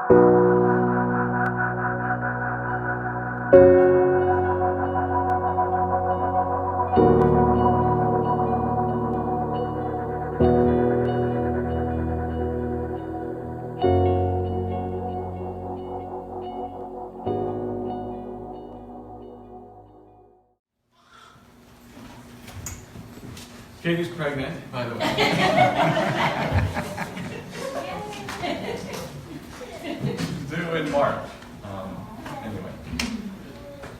Katie's pregnant, by the way. Due in March. Anyway.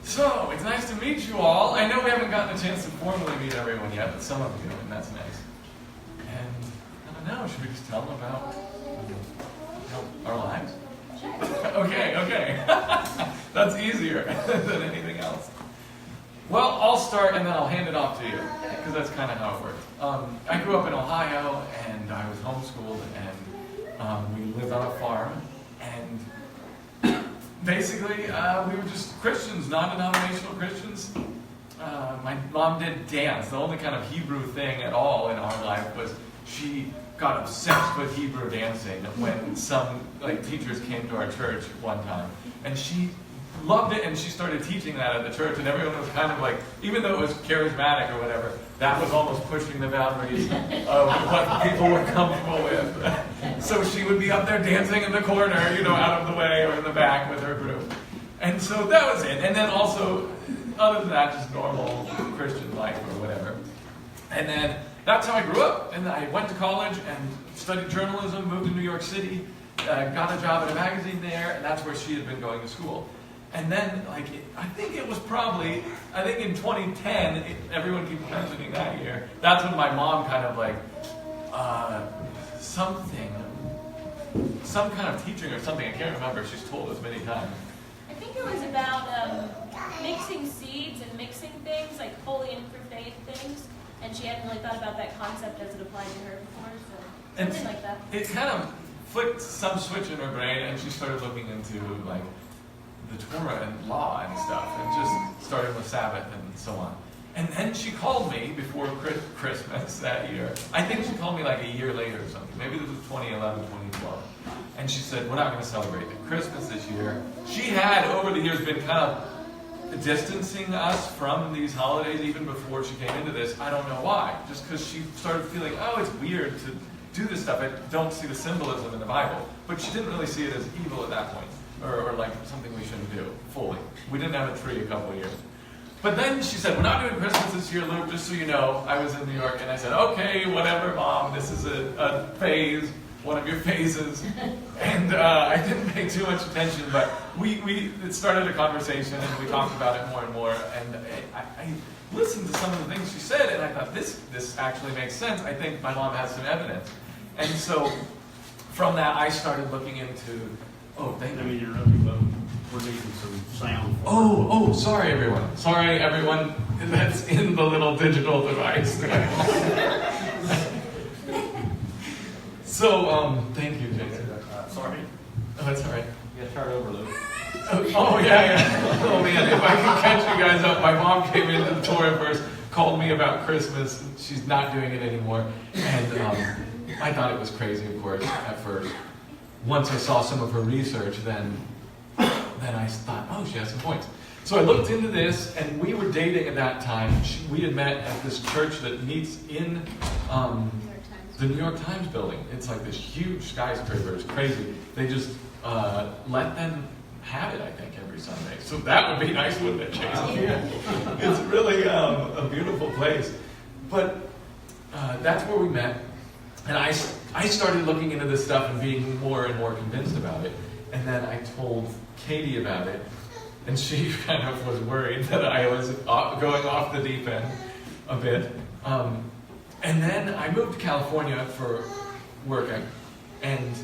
So, it's nice to meet you all. I know we haven't gotten a chance to formally meet everyone yet, but some of you, and that's nice. And, I don't know, should we just tell them about our lives? Okay. That's easier than anything else. Well, I'll start and then I'll hand it off to you, because that's kind of how it works. I grew up in Ohio, and I was homeschooled, and we lived on a farm, and basically we were just Christians, non-denominational Christians. My mom did dance. The only kind of Hebrew thing at all in our life was she got obsessed with Hebrew dancing when some teachers came to our church one time, and she loved it, and she started teaching that at the church, and everyone was kind of like, even though it was charismatic or whatever, that was almost pushing the boundaries of what people were comfortable with. So she would be up there dancing in the corner, out of the way or in the back with her group. And so that was it. And then also, other than that, just normal Christian life or whatever. And then that's how I grew up. And I went to college and studied journalism, moved to New York City, got a job at a magazine there, and that's where she had been going to school. And then, I think in 2010, everyone keeps mentioning that year, that's when my mom kind of some kind of teaching or something, I can't remember, she's told us many times. I think it was about mixing seeds and mixing things, like holy and profane things, and she hadn't really thought about that concept as it applied to her before, so something like that. It kind of flicked some switch in her brain, and she started looking into, the Torah and law and stuff, and just started with Sabbath and so on. And then she called me before Christmas that year. I think she called me a year later or something. Maybe this was 2011, 2012. And she said, we're not going to celebrate Christmas this year. She had, over the years, been kind of distancing us from these holidays even before she came into this. I don't know why. Just because she started feeling, it's weird to do this stuff. I don't see the symbolism in the Bible. But she didn't really see it as evil at that point. Or something we shouldn't do, fully. We didn't have a tree a couple of years. But then she said, we're not doing Christmas this year, Luke, just so you know. I was in New York, and I said, okay, whatever, Mom, this is a phase, one of your phases. And I didn't pay too much attention, but it started a conversation, and we talked about it more and more. And I listened to some of the things she said, and I thought, this actually makes sense. I think my mom has some evidence. And so from that, I started looking into... Oh, thank you. You're running low. We're needing some sound. Sorry, everyone. Sorry, everyone that's in the little digital device. So, thank you, Jason. Sorry. Oh, that's all right. You gotta start over, Luke. Yeah. Oh, man, if I can catch you guys up, my mom came into the Torah verse, called me about Christmas. She's not doing it anymore. And I thought it was crazy, of course, at first. Once I saw some of her research, then I thought, she has some points. So I looked into this, and we were dating at that time. We had met at this church that meets in the New York Times building. It's like this huge skyscraper. It's crazy. They just let them have it, I think, every Sunday. So that would be nice, wouldn't it, Chase? Yeah. It's really a beautiful place. But that's where we met. And I started looking into this stuff and being more and more convinced about it. And then I told Katie about it. And she kind of was worried that I was going off the deep end a bit. And then I moved to California for work and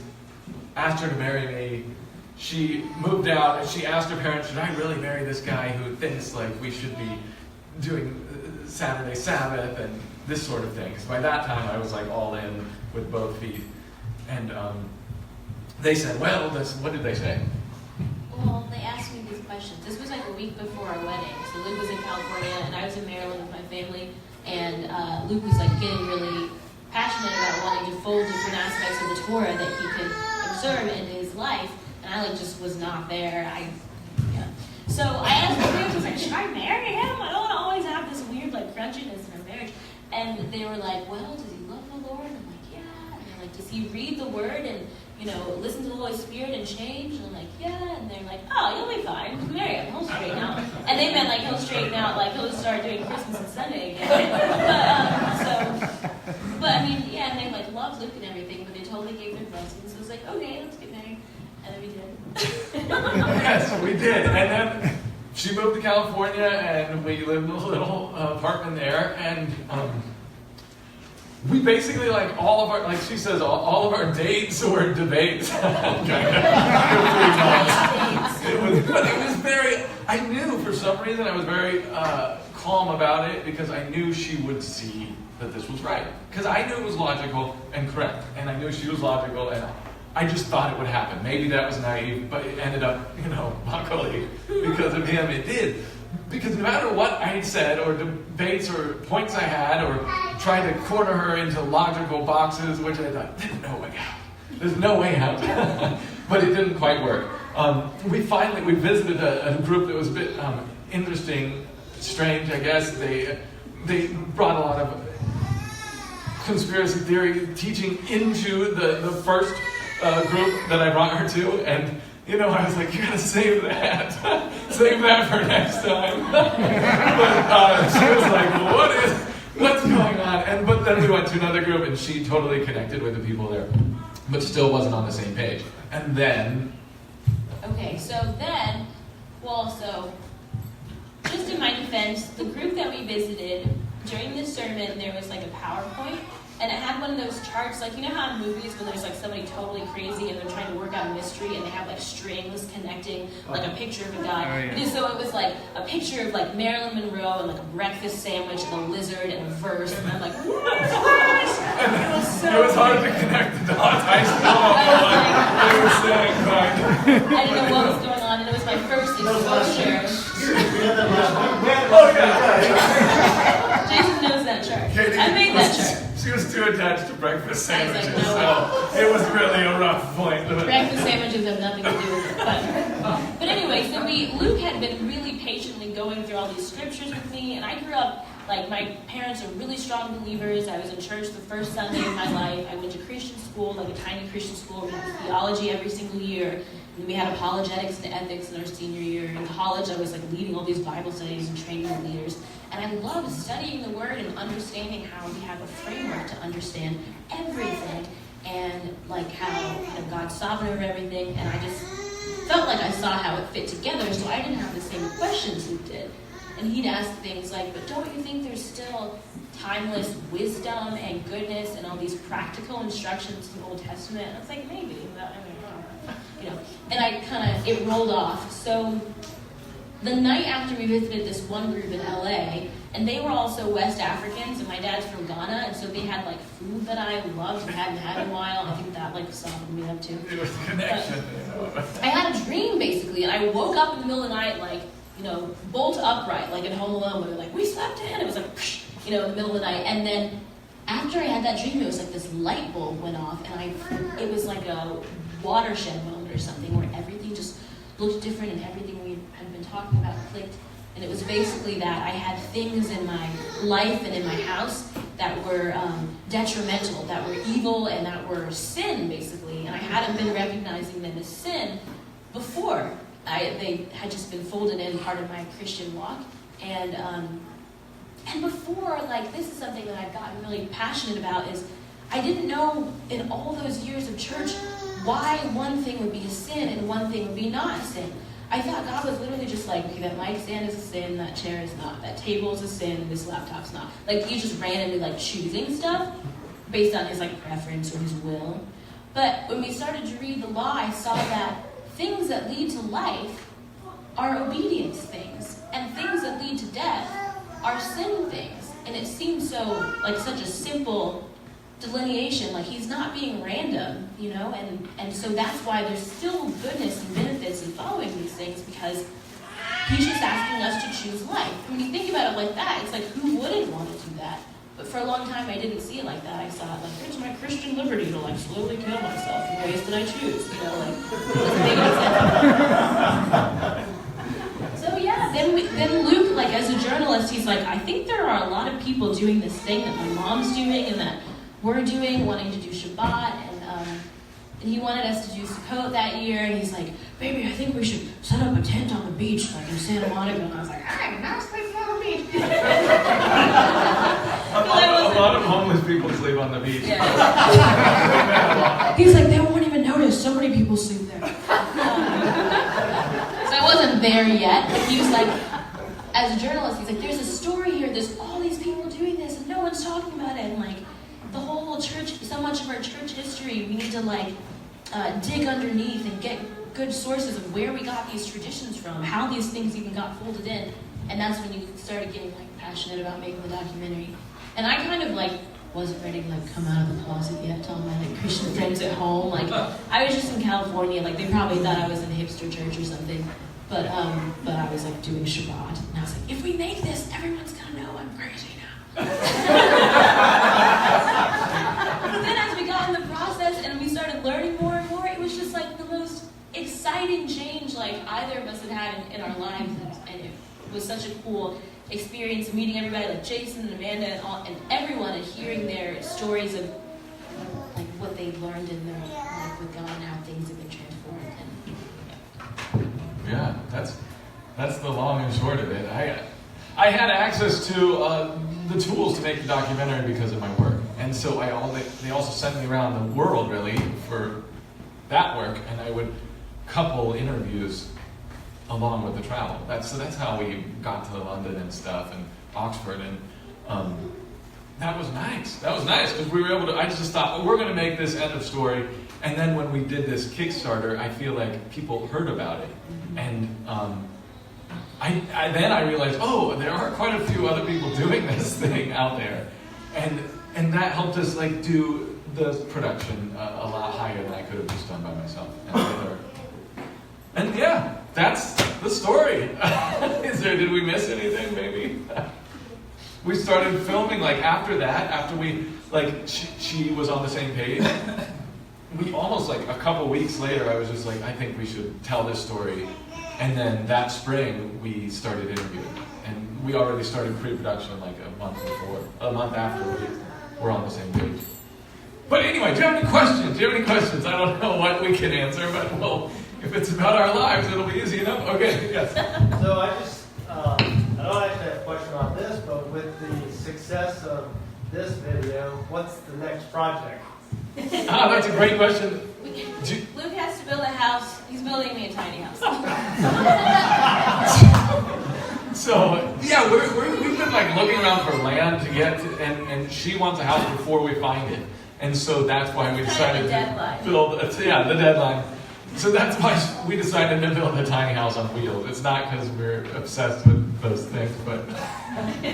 asked her to marry me. She moved out and she asked her parents, should I really marry this guy who thinks we should be doing Saturday Sabbath and this sort of thing. So by that time I was all in with both feet. And they said, what did they say? Well, they asked me these questions. This was a week before our wedding. So Luke was in California and I was in Maryland with my family. And Luke was getting really passionate about wanting to fold different aspects of the Torah that he could observe in his life. and I like just was not there. So I asked the parents, I was like, should I marry him? I don't want to always have this weird like grudginess in our marriage. And they were like, well, does he love the Lord? And I'm like, yeah. And they're like, does he read the Word and listen to the Holy Spirit and change? And I'm like, yeah. And they're like, oh, you'll be fine. Just marry him. He'll straighten out. And they meant like he'll straighten out, like he'll start doing Christmas and Sunday again. But I mean, yeah. And they like loved Luke and everything, but they totally gave their blessings. So I was like, okay, let's get married. And then we did. Yes, we did. And then she moved to California, and we lived in a little apartment there. And we basically, like, all of our, like she says, all of our dates were debates. But it was very, I knew for some reason I was very calm about it, because I knew she would see that this was right. Because I knew it was logical and correct. And I knew she was logical, and I just thought it would happen. Maybe that was naive, but it ended up, luckily, because of him, it did. Because no matter what I said, or debates, or points I had, or tried to corner her into logical boxes, which I thought, there's no way out. There's no way out. But it didn't quite work. We visited a group that was a bit interesting, strange, I guess. They brought a lot of conspiracy theory teaching into the first group that I brought her to, and I was like, you gotta save that. Save that for next time. But she was like, what's going on? But then we went to another group, and she totally connected with the people there, but still wasn't on the same page. And then... Okay, so just in my defense, the group that we visited, during the sermon, there was like a PowerPoint, and it had one of those charts, like, how in movies when there's like somebody totally crazy and they're trying to work out a mystery and they have like strings connecting, like a picture of a guy. Oh, yeah. And so it was like a picture of like Marilyn Monroe and like a breakfast sandwich and a lizard and a verse, and I'm like, what? It was hard to connect the dots. I still don't know what they were saying, but... I didn't know what was going on, and it was my first exposure. Oh, yeah. Jason knows that chart. Kayte I made that chart. She was too attached to breakfast I was like, sandwiches, no. so it was really a rough point. Breakfast sandwiches have nothing to do with it. But anyway, so Luke had been really patiently going through all these scriptures with me, and I grew up, like, my parents are really strong believers. I was in church the first Sunday of my life. I went to Christian school, like a tiny Christian school. We had theology every single year. And we had apologetics and ethics in our senior year. In college, I was like leading all these Bible studies and training the leaders. And I loved studying the Word and understanding how we have a framework to understand everything, and like how God's sovereign over everything. And I just felt like I saw how it fit together, so I didn't have the same questions he did. And he'd ask things like, but don't you think there's still timeless wisdom and goodness and all these practical instructions in the Old Testament? And I was like, maybe, but I mean, and it rolled off. So the night after we visited this one group in LA, and they were also West Africans, and my dad's from Ghana, and so they had like food that I loved and hadn't had in a while. I think that like softened me up too. It was a connection. I had a dream basically, and I woke up in the middle of the night like, bolt upright, like in Home Alone, where they're like, we slept in. It was like, in the middle of the night, and then after I had that dream, it was like this light bulb went off, and it was like a watershed moment or something where everything just looked different, and everything we had been talking about clicked. And it was basically that I had things in my life and in my house that were detrimental, that were evil, and that were sin, basically. And I hadn't been recognizing them as sin before. They had just been folded in part of my Christian walk. And before, this is something that I've gotten really passionate about, is I didn't know in all those years of church why one thing would be a sin and one thing would be not a sin. I thought God was literally just like, okay, that mic stand is a sin, that chair is not, that table is a sin, and this laptop's not. Like, he's just randomly choosing stuff based on his preference or his will. But when we started to read the law, I saw that things that lead to life are obedience things, and things that lead to death are sin things. And it seems so such a simple delineation, he's not being random, and so that's why there's still goodness and benefits in following these things, because he's just asking us to choose life. When you think about it like that, it's like, who wouldn't want to do that? But for a long time, I didn't see it like that. I saw it like, here's my Christian liberty to like slowly kill myself in ways that I choose. You know, like, it doesn't make any sense. So yeah, then Luke, like as a journalist, he's like, I think there are a lot of people doing this thing that my mom's doing and that we're doing, wanting to do Shabbat, and he wanted us to do Sukkot that year, and he's like, baby, I think we should set up a tent on the beach, like in Santa Monica. And I was like, I'm not sleeping on the beach. A lot of homeless people sleep on the beach. Yeah. He's like, they won't even notice. So many people sleep there. So I wasn't there yet, but he was like, as a journalist, he's like, there's a story here. There's all these people doing this, and no one's talking about it. And like, the whole church, so much of our church history, we need to like dig underneath and get good sources of where we got these traditions from, how these things even got folded in. And that's when you started getting like passionate about making the documentary. And I kind of like wasn't ready to like come out of the closet yet to all my like Christian friends at home. Like I was just in California, like they probably thought I was in a hipster church or something. But I was like doing Shabbat, and I was like, if we make this, everyone's gonna know I'm crazy now. But then as we got in the process and we started learning more and more, it was just like the most exciting change like either of us had had in our lives, and it was such a cool experience meeting everybody like Jason and Amanda and everyone, and hearing their stories of like what they learned in their life with God and how things have been transformed. And Yeah, that's the long and short of it. I had access to the tools to make the documentary because of my work, and so they also sent me around the world really for that work, and I would couple interviews along with the travel. That's how we got to London and stuff, and Oxford, and that was nice. That was nice because we were able to. I just thought, well, we're going to make this end of story. And then when we did this Kickstarter, I feel like people heard about it, and then I realized, oh, there are quite a few other people doing this thing out there, and that helped us like do the production a lot higher than I could have just done by myself. And yeah, that's the story. Did we miss anything? Maybe. We started filming like after that. After we like she was on the same page. We almost like a couple weeks later, I was just like, I think we should tell this story. And then that spring, we started interviewing. And we already started pre-production like a month after we were on the same page. But anyway, do you have any questions? I don't know what we can answer, but well, if it's about our lives, it'll be easy enough. Okay, yes. So I don't actually have a question on this, but with the success of this video, what's the next project? That's a great question. Luke has to build a house. He's building me a tiny house. So yeah, we've been like looking around for land to get to, and she wants a house before we find it, and so that's why we decided to build. The deadline. So that's why we decided to build a tiny house on wheels. It's not because we're obsessed with those things, but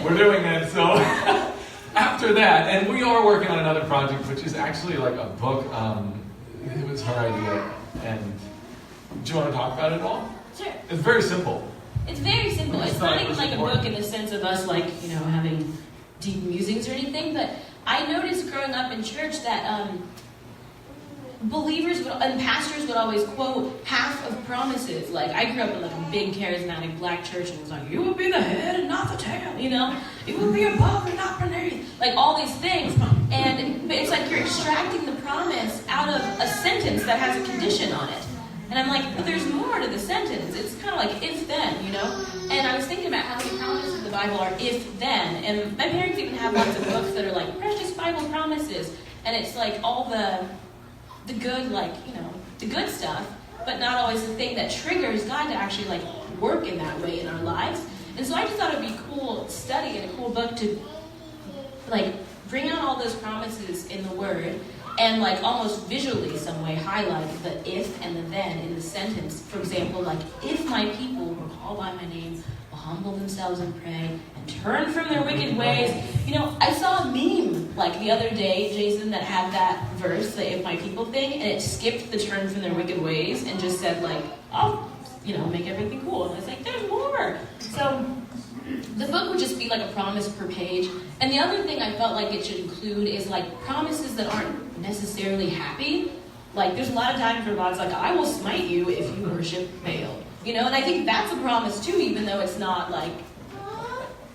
we're doing it. So after that, and we are working on another project, which is actually like a book. It was her idea, and do you want to talk about it at all? Sure. It's very simple. It's very simple. It's not even like a book in the sense of us like, having deep musings or anything, but I noticed growing up in church that believers and pastors would always quote half of promises. Like, I grew up in like a big charismatic black church, and it was like, you will be the head and not the tail, You will be above and not beneath. Like, all these things. But it's like you're extracting the promise out of a sentence that has a condition on it. And I'm like, but there's more to the sentence. It's kind of like if-then, And I was thinking about how many promises in the Bible are if-then. And my parents even have lots of books that are like, precious Bible promises. And it's like all the good, the good stuff, but not always the thing that triggers God to actually, work in that way in our lives. And so I just thought it would be a cool study and a cool book to, bring out all those promises in the Word and, almost visually some way highlight the if and the then in the sentence. For example, if my people who are called by my name will humble themselves and pray and turn from their wicked ways. I saw a meme, the other day, Jason, that had that verse, the if my people thing, and it skipped the turn from their wicked ways and just said, make everything cool. And I was like, there's more. So the book would just be like a promise per page. And the other thing I felt like it should include is like promises that aren't necessarily happy. Like there's a lot of times where God's like, I will smite you if you worship Baal. You know, and I think that's a promise too, even though it's not like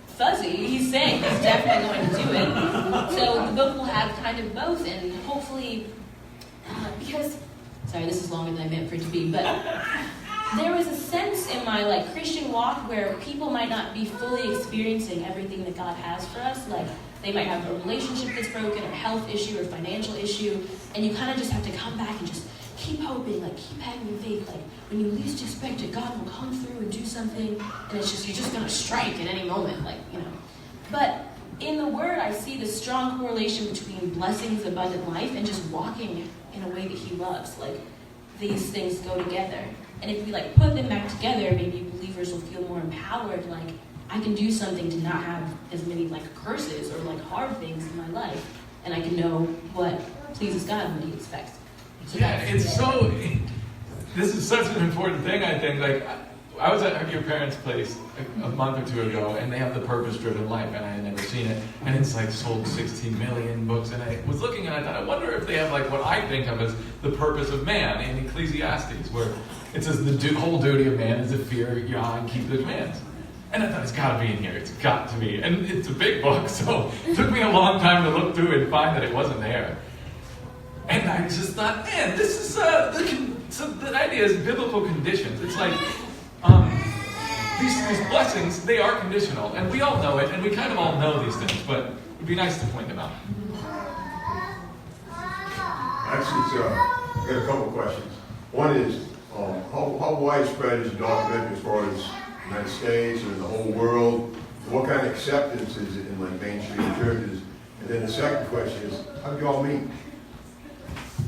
fuzzy. He's saying he's definitely going to do it. So the book will have kind of both, and hopefully, because, sorry, this is longer than I meant for it to be, but there was a sense in my like Christian walk where people might not be fully experiencing everything that God has for us. Like they might have a relationship that's broken, or health issue, or financial issue, and you kind of just have to come back and just keep hoping, like keep having your faith. Like when you least expect it, God will come through and do something, and it's just you're just gonna strike at any moment, like you know. But in the Word, I see the strong correlation between blessings, abundant life, and just walking in a way that He loves. Like these things go together, and if we like put them back together, maybe believers will feel more empowered. Like I can do something to not have as many like curses or like hard things in my life, and I can know what pleases God and what He expects. So yeah, it's so. This is such an important thing. I think. Like, I was at your parents' place a month or two ago, and they have the Purpose-Driven Life, and I had never seen it. And it's like sold 16 million books. And I was looking, and I thought, I wonder if they have like what I think of as the purpose of man in Ecclesiastes, where it says the whole duty of man is to fear Yah and keep the commands. And I thought, it's got to be in here. It's got to be. And it's a big book, so it took me a long time to look through it and find that it wasn't there. And I just thought, man, this is so the idea is biblical conditions. It's like these blessings, they are conditional, and we all know it, and we kind of all know these things, but it'd be nice to point them out. Actually, I got a couple of questions. One is, how widespread is the documentary as far as the United States or in the whole world? What kind of acceptance is it in like mainstream churches? And then the second question is, how do y'all meet?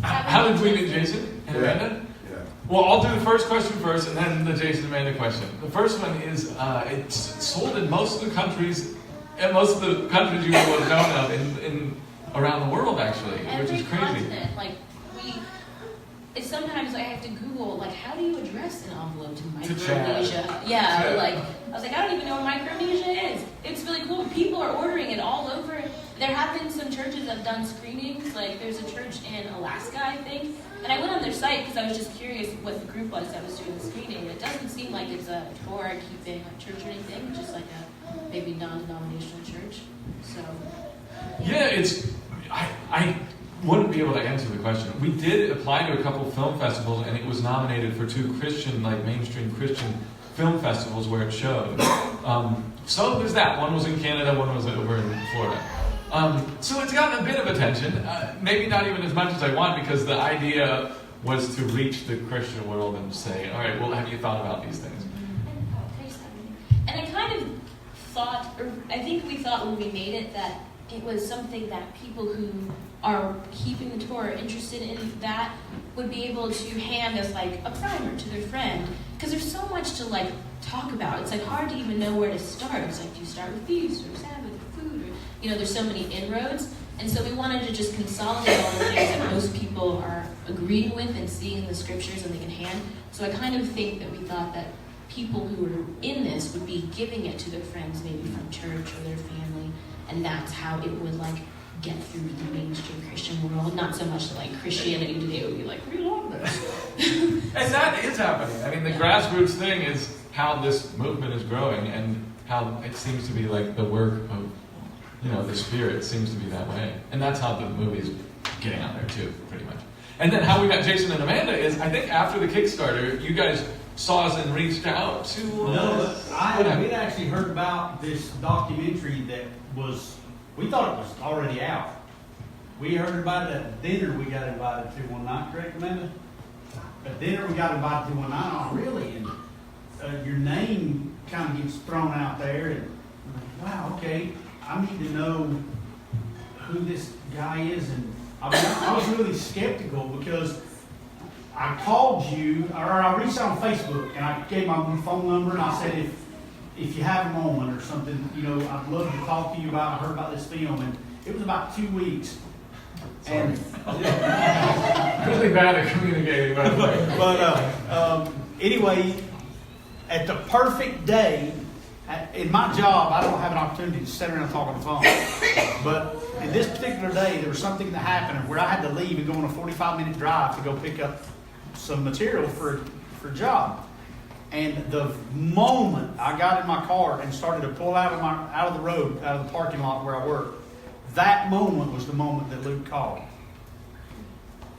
How did we meet Jason and Amanda? Yeah. Well, I'll do the first question first, and then the Jason and Amanda question. The first one is, it's sold in most of the countries, and most of the countries you would have known of in around the world, actually, which is crazy. Continent, like it's sometimes I have to Google, like, how do you address an envelope to Micronesia? Yeah, like, I was like, I don't even know what Micronesia is. It's really cool. People are ordering it all over. There have been some churches that have done screenings. Like, there's a church in Alaska, I think. And I went on their site because I was just curious what the group was that was doing the screening. It doesn't seem like it's a Torah-keeping church or anything, just like a maybe non-denominational church. So, Yeah, it's... I wouldn't be able to answer the question. We did apply to a couple film festivals, and it was nominated for 2 Christian, like mainstream Christian film festivals where it showed. So there's that. One was in Canada, one was over in Florida. So it's gotten a bit of attention. Maybe not even as much as I want, because the idea was to reach the Christian world and say, all right, well, have you thought about these things? And I kind of thought, or I think we thought when we made it, that it was something that people who are keeping the Torah, interested in that, would be able to hand as like a primer to their friend, because there's so much to like talk about. It's like hard to even know where to start. It's like, do you start with feast or Sabbath or food, or there's so many inroads. And so we wanted to just consolidate all the things that most people are agreeing with and seeing in the scriptures and they can hand. So I kind of think that we thought that people who are in this would be giving it to their friends, maybe from church or their family, and that's how it would like get through the mainstream Christian world. Not so much that like Christianity today would be like, we love this. And that is happening. I mean, the grassroots thing is how this movement is growing, and how it seems to be like the work of, the Spirit seems to be that way. And that's how the movie's getting out there too, pretty much. And then how we met Jason and Amanda is, I think after the Kickstarter, you guys saw us and reached out to us. We'd actually heard about this documentary that we thought it was already out. We heard about it at a dinner we got invited to one night, correct, Amanda? At dinner we got invited to one night, oh really? And your name kind of gets thrown out there, and I'm like, wow, okay, I need to know who this guy is. And I was really skeptical, because I called you, or I reached out on Facebook, and I gave my phone number, and I said, if you have a moment or something, I'd love to talk to you about. I heard about this film, and it was about 2 weeks. Sorry. And really bad at communicating, by the way. But anyway, at the perfect day, In my job, I don't have an opportunity to sit around and talk on the phone. But in this particular day, there was something that happened where I had to leave and go on a 45-minute drive to go pick up some material for a job. And the moment I got in my car and started to pull out of the road, out of the parking lot where I work, that moment was the moment that Luke called.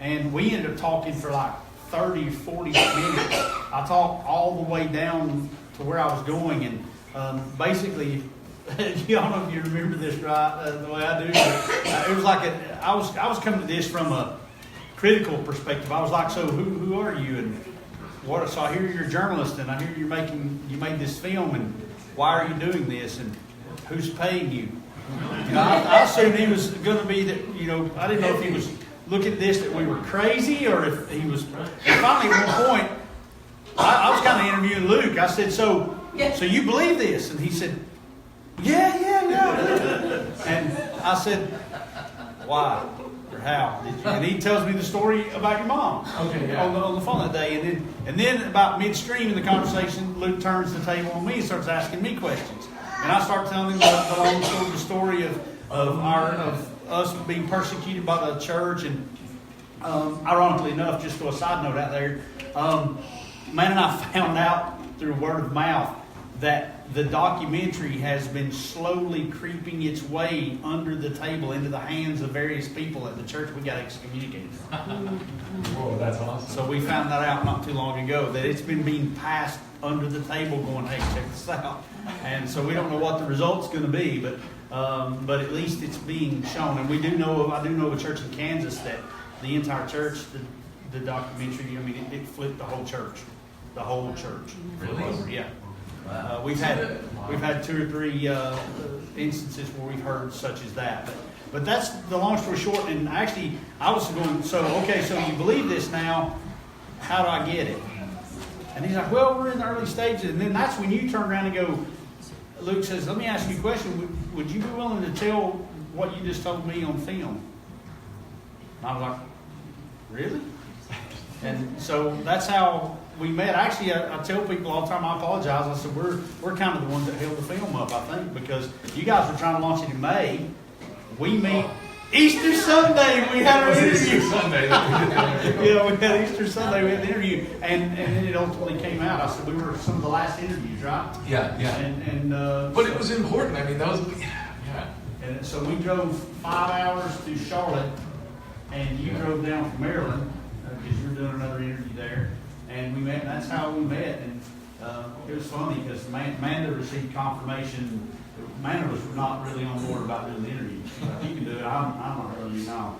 And we ended up talking for like 30, 40 minutes. I talked all the way down to where I was going, and basically, y'all know if you remember this right, the way I do. It was like I was coming to this from a critical perspective. I was like, so who are you, and what? So I hear you're a journalist, and I hear you made this film, and why are you doing this, and who's paying you? I assumed he was going to be that. I didn't know if he was looking at this that we were crazy, or if he was. And finally, at one point, I was kind of interviewing Luke. I said, so you believe this? And he said, yeah. And I said, why or how did you? And he tells me the story about your mom. Okay, yeah. On the phone that day, and then about midstream in the conversation, Luke turns the table on me and starts asking me questions, and I start telling him the story of us being persecuted by the church, and ironically enough, just to a side note out there, man and I found out through word of mouth that the documentary has been slowly creeping its way under the table into the hands of various people at the church we got excommunicated from. Whoa, that's awesome. So we found that out not too long ago, that it's been being passed under the table going, hey, check this out. And so we don't know what the result's going to be, but at least it's being shown. And I do know of a church in Kansas that the entire church, the documentary, it flipped the whole church. The whole church. Really? Yeah. We've had 2 or 3 instances where we've heard such as that. But that's the long story short. And actually, I was going, so you believe this now, how do I get it? And he's like, well, we're in the early stages. And then that's when you turn around and go, Luke says, let me ask you a question. Would you be willing to tell what you just told me on film? And I was like, really? And so that's how we met. Actually, I tell people all the time, I apologize. I said, we're kind of the ones that held the film up, I think, because you guys were trying to launch it in May. We meet Easter Sunday. We had our interview. Easter Sunday. Yeah, we had Easter Sunday. We had the interview, and then it ultimately came out. I said we were some of the last interviews, right? Yeah. But it was important. I mean, that was. Yeah. And so we drove 5 hours to Charlotte, and you drove down from Maryland because you're doing another interview there. And we met. And that's how we met. And it was funny because Amanda received confirmation. Amanda was not really on board about doing the interview. She's like, you can do it. I'm not really. No,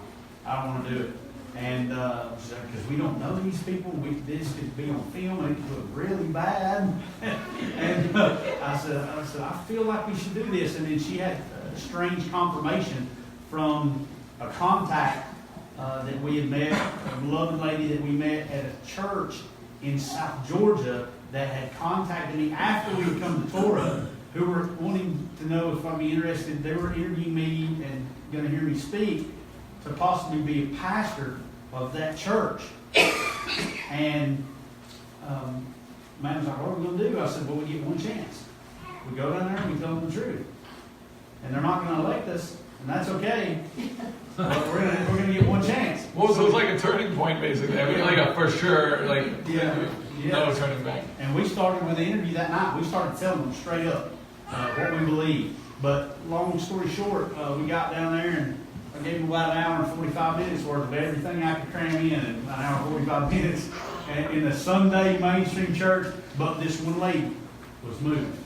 I don't want to do it. And because we don't know these people, this could be on film and it could look really bad. And I said, I feel like we should do this. And then she had a strange confirmation from a contact that we had met, a loving lady that we met at a church in South Georgia that had contacted me after we had come to Torah, who were wanting to know if I'd be interested. They were interviewing me and going to hear me speak to possibly be a pastor of that church. And man was like, what are we going to do? I said, well, we get one chance. We go down there and we tell them the truth. And they're not going to elect us, and that's okay. But we're gonna get one chance. Well, so it was like a turning point, basically. I mean, like a for sure, no turning back. And we started with the interview that night. We started telling them straight up what we believe. But long story short, we got down there and I gave them about an hour and 45 minutes worth of everything I could cram in an hour and 45 minutes in a Sunday mainstream church. But this one lady was moved.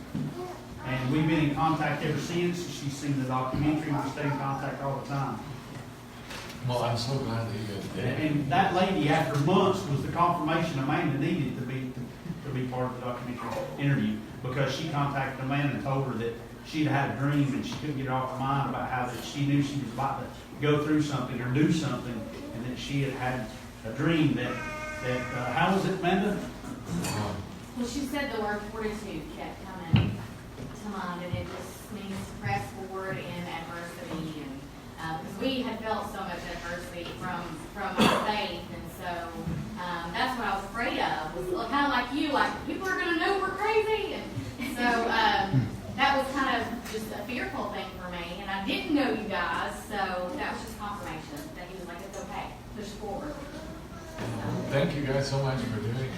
And we've been in contact ever since. She's seen the documentary and we stay in contact all the time. Well, I'm so glad that you guys did. And that lady, after months, was the confirmation Amanda needed to be part of the documentary interview, because she contacted Amanda and told her that she'd had a dream and she couldn't get it off her mind about how that she knew she was about to go through something or do something, and that she had a dream that how was it, Amanda? Well, she said the word fortitude kept coming to mind, and it just means to press forward in adversity, and because we had felt so much adversity from our faith, and so that's what I was afraid of. Was kind of like you, like people are going to know we're crazy, and so that was kind of just a fearful thing for me, and I didn't know you guys, so that was just confirmation that he was like, it's okay, push forward. Thank you guys so much for doing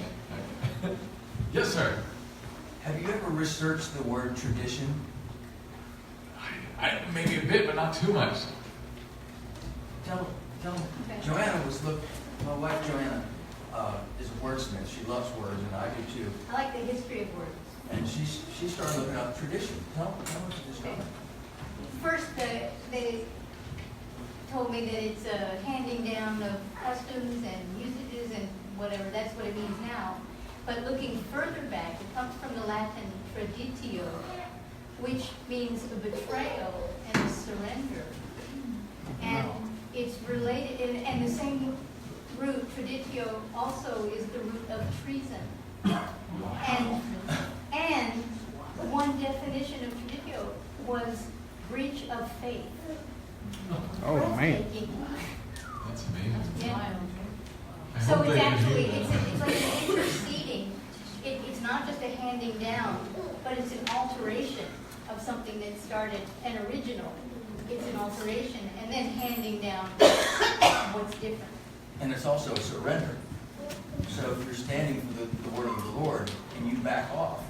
it. Yes, sir. Have you ever researched the word tradition? I maybe a bit, but not too much. Tell Joanna my wife Joanna is a wordsmith. She loves words, and I do too. I like the history of words. And she started looking up tradition. Tell us this about it. First, they told me that it's a handing down of customs and usages and whatever. That's what it means now. But looking further back, it comes from the Latin traditio, which means a betrayal and a surrender. And it's related, and the same root, traditio, also is the root of treason. And one definition of traditio was breach of faith. Oh, man. Breathtaking. That's amazing. Yeah. I So hope it's they can actually, hear it's that. like an interceding. It's not just a handing down, but it's an alteration of something that started an original. It's an alteration and then handing down what's different. And it's also a surrender. So if you're standing for the word of the Lord and you back off,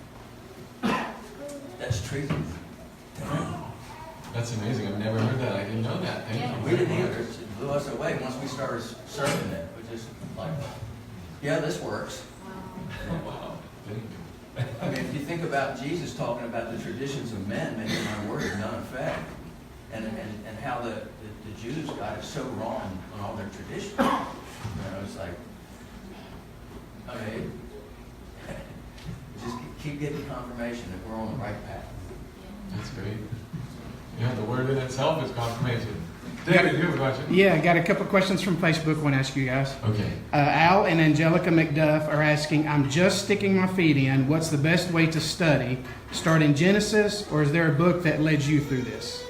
that's treason. That's amazing. I've never heard that. I didn't know that. Thank you. We didn't either. It blew us away once we started serving it. We just like, yeah, this works. Oh, wow. Thank you. I mean, if you think about Jesus talking about the traditions of men making my word of none effect, and how the Jews got it so wrong on all their traditions. You know, it's like, okay, just keep getting confirmation that we're on the right path. That's great. Yeah, the word in itself is confirmation. David, you have a question? Yeah, I got a couple questions from Facebook I want to ask you guys. Okay. Al and Angelica McDuff are asking, I'm just sticking my feet in. What's the best way to study? Start in Genesis, or is there a book that led you through this?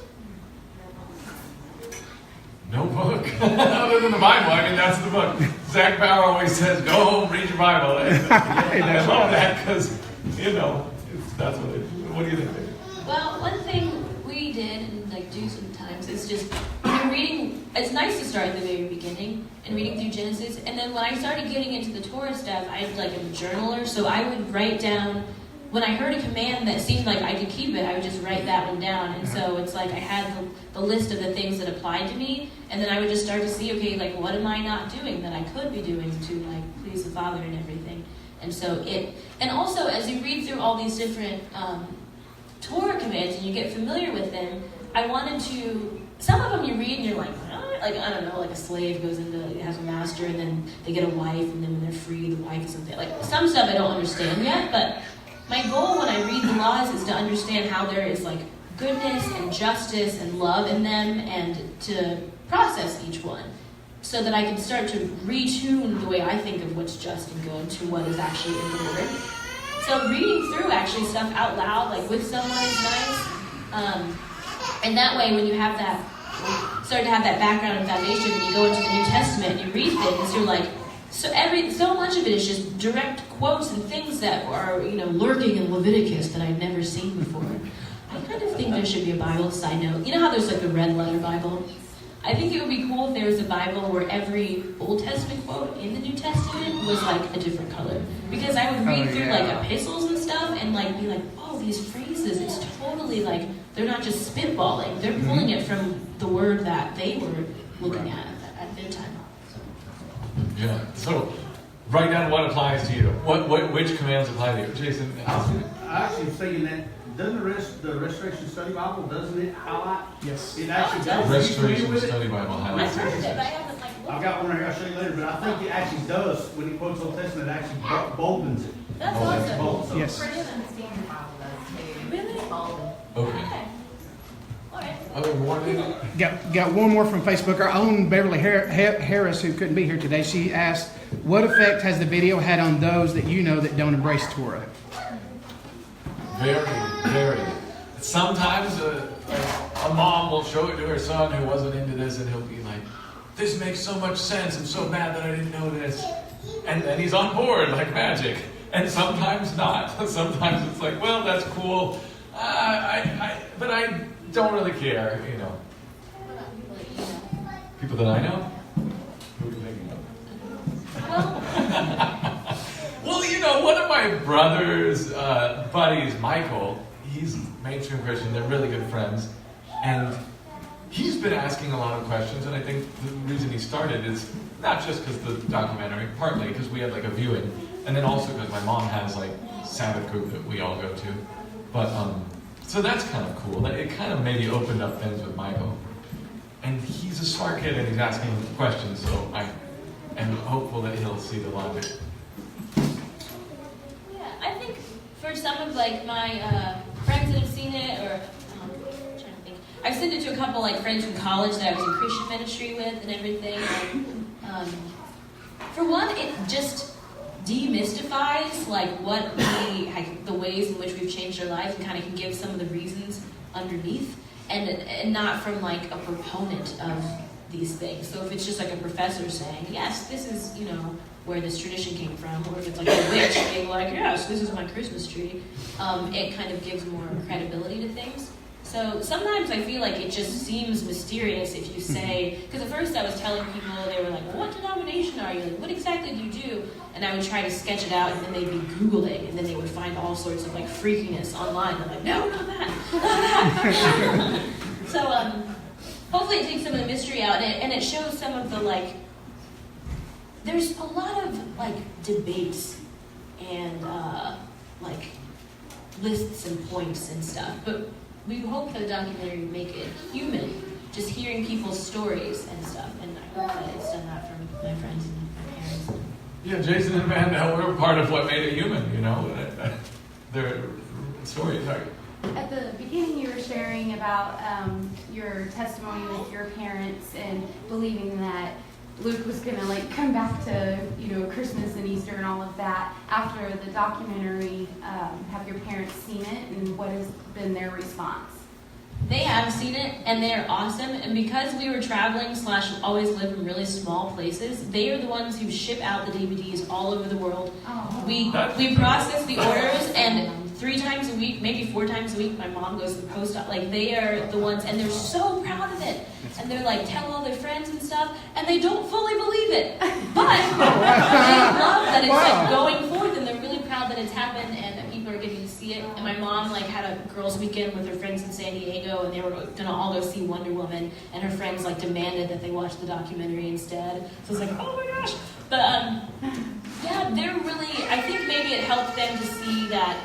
No book other than the Bible. I mean, that's the book. Zach Bauer always says, "Go home, read your Bible." And I love that because, that's what it is. What do you think, David? Well, one thing we did and do sometimes is just reading. It's nice to start at the very beginning and reading through Genesis, and then when I started getting into the Torah stuff, I am a journaler, so I would write down. When I heard a command that seemed like I could keep it, I would just write that one down. And so it's like I had the list of the things that applied to me, and then I would just start to see, okay, what am I not doing that I could be doing to please the Father and everything. And so and also as you read through all these different Torah commands and you get familiar with them, I wanted to, some of them you read and you're like, I don't know, a slave goes has a master and then they get a wife, and then when they're free, the wife is something. Some stuff I don't understand yet, but my goal when I read the laws is to understand how there is goodness and justice and love in them, and to process each one so that I can start to retune the way I think of what's just and good to what is actually in the Word. So reading through actually stuff out loud, with someone is nice. And that way when you have start to have that background and foundation, when you go into the New Testament and you read things, you're so much of it is just direct quotes and things that are, lurking in Leviticus that I'd never seen before. I kind of think there should be a Bible, side note. You know how there's the red letter Bible? I think it would be cool if there was a Bible where every Old Testament quote in the New Testament was a different color. Because I would read through epistles and stuff and be oh, these phrases, it's totally they're not just spitballing. They're pulling it from the word that they were looking at their time. Yeah. So, write down what applies to you. Which commands apply to you, Jason? I actually was thinking that, doesn't the Restoration Study Bible, doesn't it highlight? Yes. It actually does. Restoration Study Bible I've highlights. heard of it, but I haven't I've got one right here, I'll show you later, but I think it actually does, when it quotes Old Testament, it actually boldens it. That's Oh, awesome. Bold, so- Yes. Printed and standard Bible does too. Really? Bold. Okay. All right. Other warning? Got one more from Facebook. Our own Beverly Harris, who couldn't be here today, she asked, what effect has the video had on those that that don't embrace Torah? Very, very. Sometimes a mom will show it to her son who wasn't into this, and he'll be like, this makes so much sense. I'm so mad that I didn't know this. And then he's on board like magic. And sometimes not. Sometimes it's well, that's cool. But I don't really care, you know. What about people that you know? People that I know? Who are you thinking of? Well, Well, you know, one of my brother's buddies, Michael, he's mainstream Christian, they're really good friends, and he's been asking a lot of questions, and I think the reason he started is not just because the documentary, partly because we had like a viewing, and then also because my mom has like Sabbath group that we all go to. But, so that's kind of cool. It kind of maybe opened up things with Michael. And he's a smart kid and he's asking questions, so I am hopeful that he'll see the logic. yeah, I think for some of like my friends that have seen it, or I'm trying to think, I've sent it to a couple like friends from college that I was in Christian ministry with and everything. And, for one, it just demystifies like what the ways in which we've changed our lives, and kind of can give some of the reasons underneath, and not from like a proponent of these things. So if it's just like a professor saying, yes, this is, you know, where this tradition came from, or if it's like a witch being like, yes, this is my Christmas tree, it kind of gives more credibility to things. So sometimes I feel like it just seems mysterious if you say, because at first I was telling people, they were like, well, what denomination are you? Like, what exactly do you do? And I would try to sketch it out, and then they'd be Googling, and then they would find all sorts of like freakiness online. I'm like, no, not that, not that. So hopefully it takes some of the mystery out, and it shows some of the like, there's a lot of like debates and like lists and points and stuff, but we hope that the documentary would make it human, just hearing people's stories and stuff, and I hope that it's done that from my friends and my parents. Yeah, Jason and Amanda were part of what made it human, you know, their stories. Sorry. At the beginning, you were sharing about your testimony with your parents and believing that Luke was going to like come back to, you know, Christmas and Easter and all of that. After the documentary, have your parents seen it, and what has been their response? They have seen it, and they're awesome. And because we were traveling / always lived in really small places, they are the ones who ship out the DVDs all over the world. Oh. We process the orders, and 3 times a week, maybe 4 times a week, my mom goes to the post office. Like, they are the ones, and they're so proud of it. And they're like, tell all their friends and stuff, and they don't fully believe it. But they love that it's like going forth, and they're really proud that it's happened, and that people are getting to see it. And my mom like had a girls' weekend with her friends in San Diego, and they were gonna all go see Wonder Woman, and her friends like demanded that they watch the documentary instead. So it's like, oh my gosh. But yeah, they're really, I think maybe it helped them to see that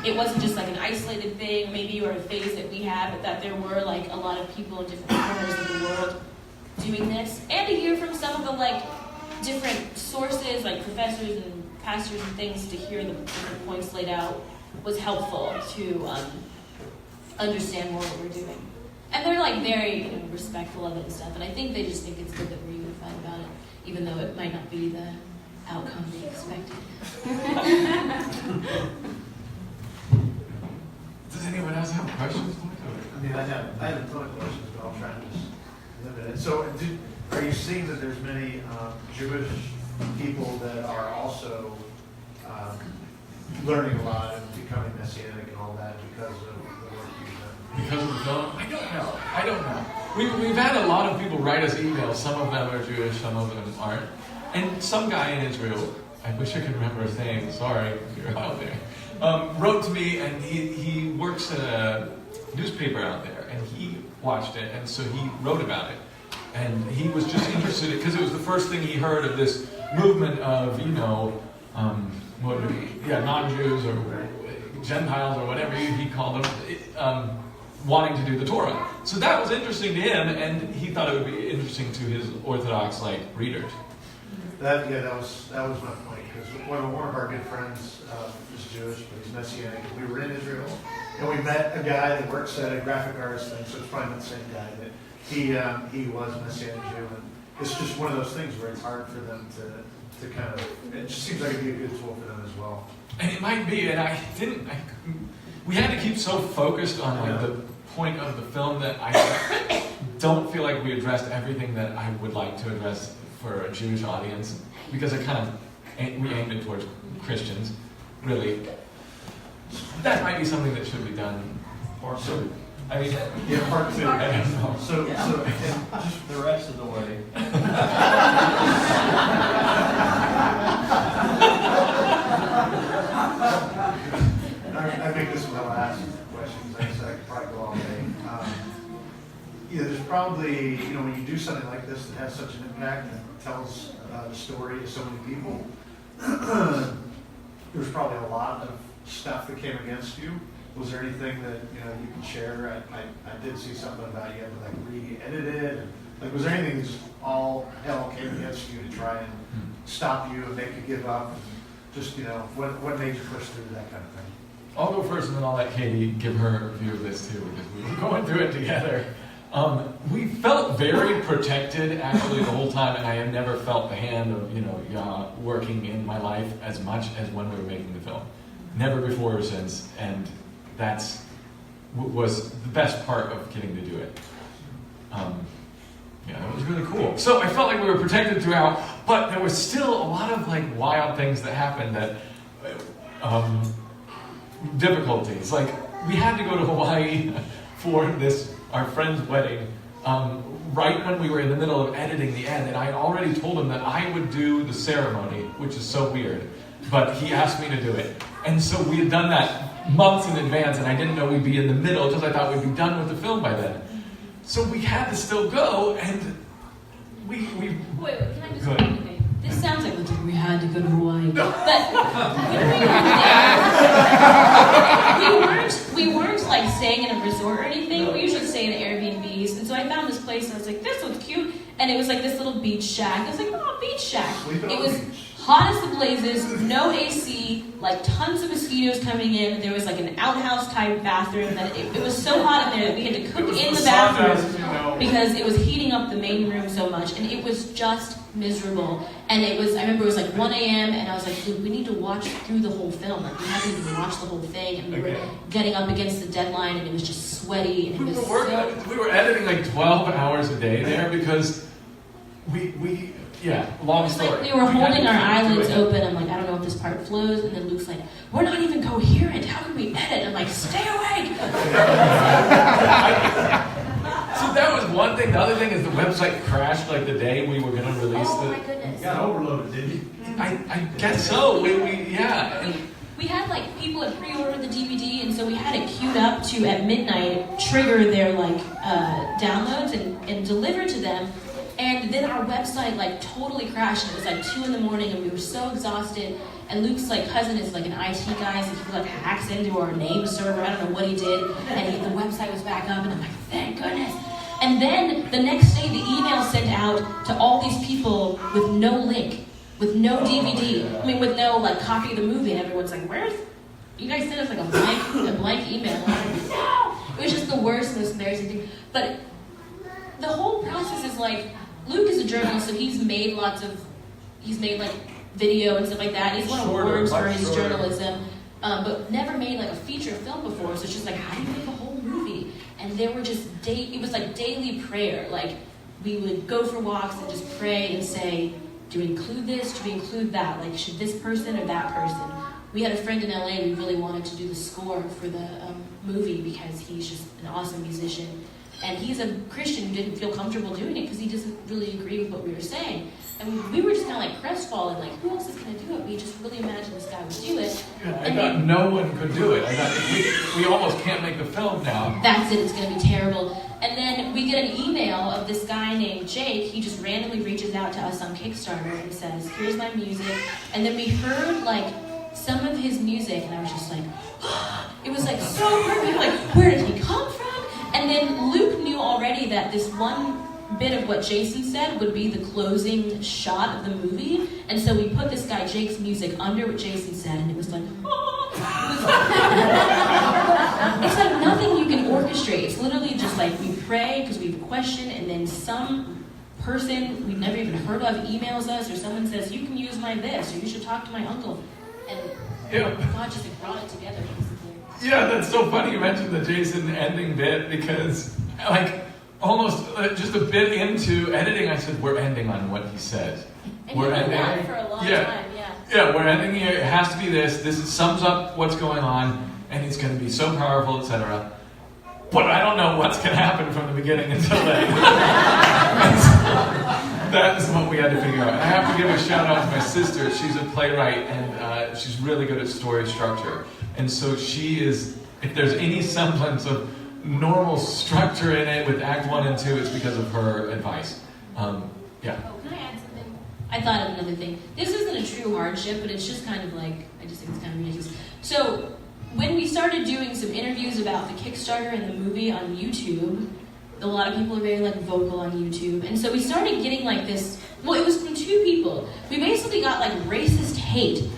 it wasn't just like an isolated thing, maybe, or a phase that we had, but that there were like a lot of people in different corners of the world doing this. And to hear from some of the like different sources, like professors and pastors and things, to hear the different points laid out was helpful to understand more what we're doing. And they're like very, you know, respectful of it and stuff. And I think they just think it's good that we're unified about it, even though it might not be the outcome they expected. Does anyone else have questions? I mean, I have a ton of questions, but I'll try and just limit it. So, are you seeing that there's many Jewish people that are also learning a lot and becoming messianic and all that because of the work you've done? Because of the film? I don't know. We've had a lot of people write us emails. Some of them are Jewish, some of them aren't. And some guy in Israel, I wish I could remember his name, sorry if you're out there, wrote to me, and he works at a newspaper out there, and he watched it, and so he wrote about it. And he was just interested, because it was the first thing he heard of this movement of, you know, non-Jews or Gentiles or whatever he called them, wanting to do the Torah. So that was interesting to him, and he thought it would be interesting to his Orthodox readers. That was my point, because one of our good friends is Jewish, but he's messianic. We were in Israel, and we met a guy that works at a graphic artist thing, so it's probably not the same guy, but he was a messianic Jew, and it's just one of those things where it's hard for them to kind of, it just seems like it'd be a good tool for them as well. And it might be, and we had to keep so focused on the point of the film that I don't feel like we addressed everything that I would like to address for a Jewish audience, because we aimed it towards Christians, really. That might be something that should be done Part two. I mean, Yeah, part two. I don't know. So, Yeah. so, and just The rest of the way. I think this is my last question, because I could probably go all day. There's probably, when you do something like this that has such an impact and tells the story to so many people, there's probably a lot of stuff that came against you. Was there anything that, you can share? I did see something about you had to like re-edit it. Like, was there anything that just all hell came against you to try and stop you and make you give up? And just, what made you push through that kind of thing? I'll go first, and then I'll let Katie give her view of this too, because we were going through it together. We felt very protected actually the whole time, and I have never felt the hand of Yah working in my life as much as when we were making the film. Never before or since, and that's was the best part of getting to do it. It was really cool. So I felt like we were protected throughout, but there was still a lot of like wild things that happened that difficulties. Like, we had to go to Hawaii for our friend's wedding, right when we were in the middle of editing the end, and I had already told him that I would do the ceremony, which is so weird, but he asked me to do it. And so we had done that months in advance, and I didn't know we'd be in the middle, because I thought we'd be done with the film by then. So we had to still go, and we Wait, can I just Go say ahead. anything? This sounds like we had to go to Hawaii. No. But when we weren't like staying in a resort or anything. No. We usually stay in Airbnbs. And so I found this place and I was like, this looks cute. And it was like this little beach shack. I was like, oh, beach shack. Sleeping It on was the beach. hot as the blazes, no AC, like tons of mosquitoes coming in. There was like an outhouse type bathroom that it was so hot in there that we had to cook in the bathroom because it was heating up the main room so much, and it was just miserable. And I remember it was like 1 a.m. and I was like, dude, we need to watch through the whole film. Like, we haven't even watched the whole thing, and we were getting up against the deadline, and it was just sweaty, and it was we were editing like 12 hours a day there because long It's story. like we were had holding to our keep eyelids doing it. open. I'm like, I don't know if this part flows. And then Luke's like, we're not even coherent. How can we edit? I'm like, stay awake. So that was one thing. The other thing is the website crashed like the day we were going to release Oh my the. goodness. You got overloaded, didn't you? I guess so. We had like people had pre-ordered the DVD, and so we had it queued up to at midnight trigger their downloads and deliver to them. And then our website like totally crashed, and it was like 2 a.m, and we were so exhausted. And Luke's like cousin is like an IT guy, so he like hacks into our name server. I don't know what he did, and the website was back up, and I'm like, thank goodness. And then the next day, the email sent out to all these people with no link, with no DVD. I mean, with no like copy of the movie, and everyone's like, "Where's?" You guys sent us like a blank email. And I'm like, no, it was just the worst, most embarrassing thing. But the whole process is like, Luke is a journalist, so he's made like video and stuff like that. He's won awards for his journalism, but never made like a feature film before. So it's just like, how do you make a whole movie? And there were just it was like daily prayer. Like, we would go for walks and just pray and say, do we include this? Do we include that? Like, should this person or that person? We had a friend in LA, we really wanted to do the score for the movie because he's just an awesome musician. And he's a Christian who didn't feel comfortable doing it because he doesn't really agree with what we were saying. And we were just kind of like crestfallen, like, who else is going to do it? We just really imagined this guy would do it. Yeah, I thought no one could do it. I thought we almost can't make the film now. That's it, it's going to be terrible. And then we get an email of this guy named Jake. He just randomly reaches out to us on Kickstarter and says, here's my music. And then we heard like some of his music, and I was just like, it was like so perfect. Like, where did he come from? And then Luke knew already that this one bit of what Jason said would be the closing shot of the movie. And so we put this guy Jake's music under what Jason said, and it was like, it's like nothing you can orchestrate. It's literally just like we pray because we have a question, and then some person we've never even heard of emails us, or someone says, you can use my this, or you should talk to my uncle. And God just like brought it together. Yeah, that's so funny you mentioned the Jason ending bit because, like, almost just a bit into editing, I said, we're ending on what he said. And we're you ending that for a long time, yeah. Yeah, we're ending here. It has to be this. This sums up what's going on, and it's going to be so powerful, etc. but I don't know what's going to happen from the beginning until then. That is what we had to figure out. And I have to give a shout out to my sister. She's a playwright, and she's really good at story structure. And so she is, if there's any semblance of normal structure in it with Act 1 and 2, it's because of her advice. Yeah. Oh, can I add something? I thought of another thing. This isn't a true hardship, but it's just kind of like, I just think it's kind of ridiculous. So, when we started doing some interviews about the Kickstarter and the movie on YouTube, a lot of people are very like vocal on YouTube, and so we started getting like this, well, it was from two people. We basically got like racist hate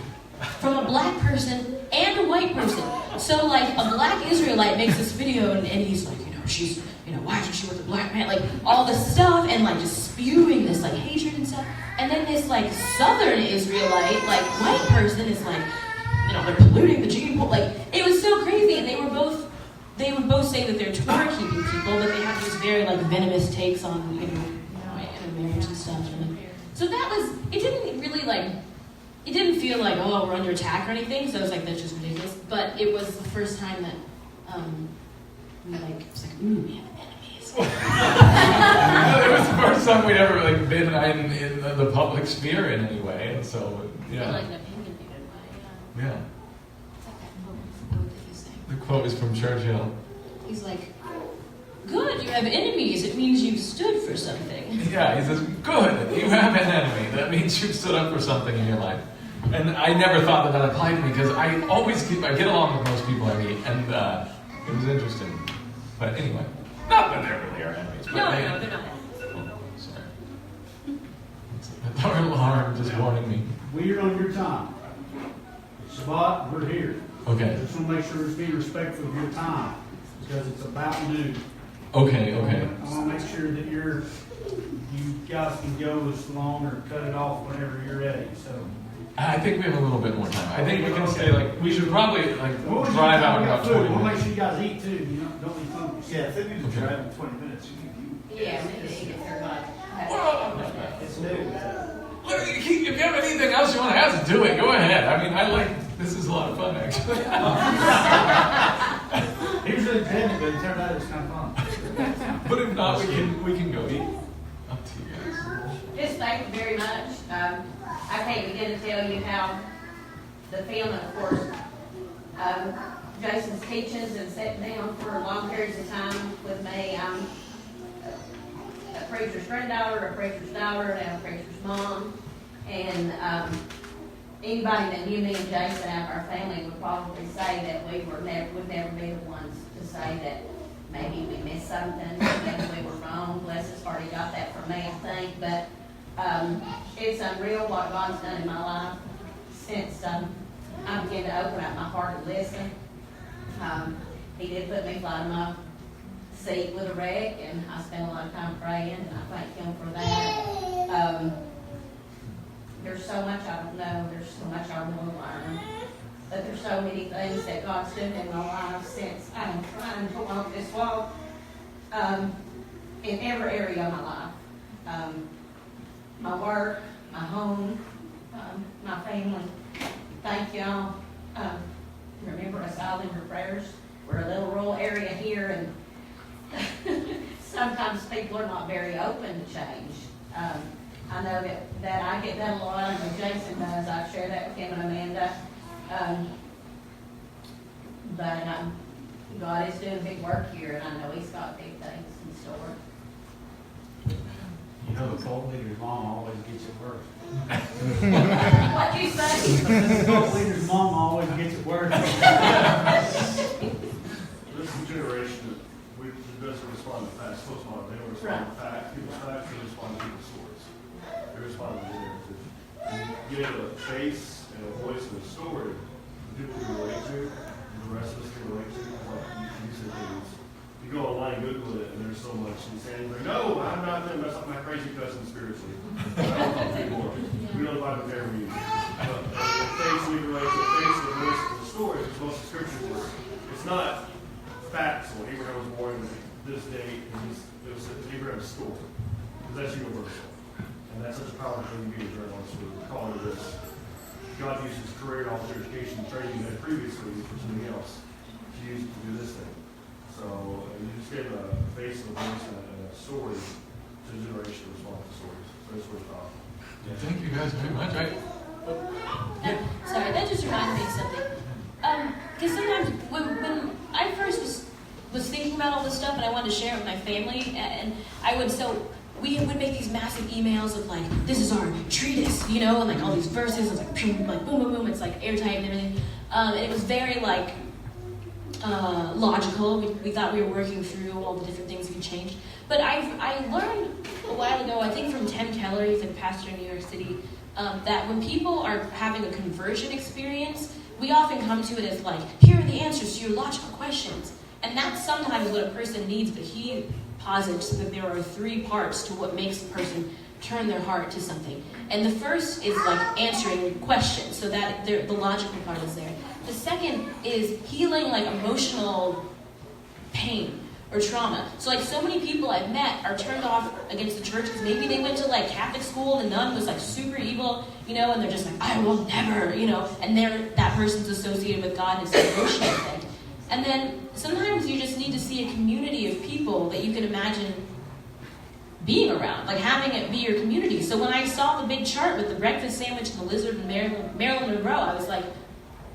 from a black person and a white person. So like a black Israelite makes this video and he's like, she's, why isn't she with a black man? Like all this stuff and like just spewing this like hatred and stuff. And then this like southern Israelite, like white person is like, they're polluting the gene pool. Like it was so crazy, and they would both say that they're Torah keeping people, but they have these very like venomous takes on marriage and stuff. And so that was, it didn't feel like, oh, we're under attack or anything. So I was like, that's just ridiculous. But it was the first time that we it's like, ooh, we have enemies. It was the first time we'd ever like been in the public sphere in any way, and so yeah. Like an opinionated way. Yeah. It's like that quote that he's saying. The quote is from Churchill. He's like, good, you have enemies. It means you've stood for something. Yeah, he says, good, you have an enemy. That means you've stood up for something in your life. And I never thought that applied to me because I get along with most people I meet, and it was interesting. But anyway, not that they really are enemies. But No, they're not enemies. Oh, sorry. Our alarm just warning me. We're on your time. It's Shabbat, we're here. Okay. Just want to make sure it's be respectful of your time, because it's about noon. Okay. I want to make sure that you guys can go as long or cut it off whenever you're ready. So I think we have a little bit more time. I think we can stay we should probably drive out in about 20 We'll make minutes. sure you guys eat too. Don't be funky. Yeah, if they need to Okay. drive in 20 minutes, you Yeah, maybe they get their lunch. Well, It's new. Look, if you have anything else you want to ask, do it. Go ahead. I mean, this is a lot of fun, actually. He was really intending, but it turned out it was kind of fun. But if not, we can go eat. Up to you guys. Just thank you very much. I can't begin to tell you how the family, of course, Jason's teachings and sitting down for long periods of time with me. I'm a preacher's granddaughter, a preacher's daughter, and a preacher's mom. And anybody that knew me and Jason out of our family would probably say that we would never be the ones to say that maybe we missed something, maybe we were wrong. Bless his heart, he got that from me, I think. But it's unreal what God's done in my life since I began to open up my heart and listen. He did put me flat in my seat with a wreck, and I spent a lot of time praying, and I thank him for that. There's so much I don't know. There's so much I want to learn. But there's so many things that God's done in my life since I'm trying to walk this walk in every area of my life. My work, my home, my family. Thank y'all. Remember us all in your prayers. We're a little rural area here, and sometimes people are not very open to change. I know that I get that a lot, and Jason does. I share that with him and Amanda. But God is doing big work here, and I know He's got big things in store. The cult leader's mom always gets it worse. What'd you say? The cult leader's mom always gets it worse. This is a generation that doesn't respond to facts, postmodern. They don't respond to facts, people's facts, they respond to people's stories. They respond to the narrative. You get a face and a voice and a story that people can relate to, and the rest of us can relate to. Like you said, things. You go online, Google it, and there's so much insanity. Like, no, I'm not going to mess up my crazy cousin spiritually. I don't talk anymore. We don't buy the fair music. But the face we relate to, the face, the voice, and the story, is most of Scripture work. It's not factual. Abraham was born this date, and it was Abraham's story. Because that's universal. And that's such a powerful thing to be a journalist. We're calling it this. God used his career, knowledge, education, and training he had previously for something else to use to do this thing. So you just gave a face of events and a story to the generation to respond to stories. So that's really powerful. Thank you guys very much. Sorry, that just reminded me of something. Because sometimes when I first was thinking about all this stuff and I wanted to share it with my family, and we would make these massive emails of like, this is our treatise, you know, and like all these verses, and it's like boom, boom, boom, it's like airtight and everything. And it was very like logical. We thought we were working through all the different things we changed. But I learned a while ago, I think from Tim Keller, he's a pastor in New York City, that when people are having a conversion experience, we often come to it as like, here are the answers to your logical questions. And that's sometimes what a person needs, but he posits that there are 3 parts to what makes a person turn their heart to something. And the first is like answering questions, so that the logical part is there. The second is healing like emotional pain or trauma. So like so many people I've met are turned off against the church because maybe they went to like Catholic school and the nun was like super evil, you know, and they're just like, I will never, you know, and that person's associated with God and it's an emotional thing. And then sometimes you just need to see a community of people that you can imagine being around, like having it be your community. So when I saw the big chart with the breakfast sandwich and the lizard and Marilyn Monroe, I was like,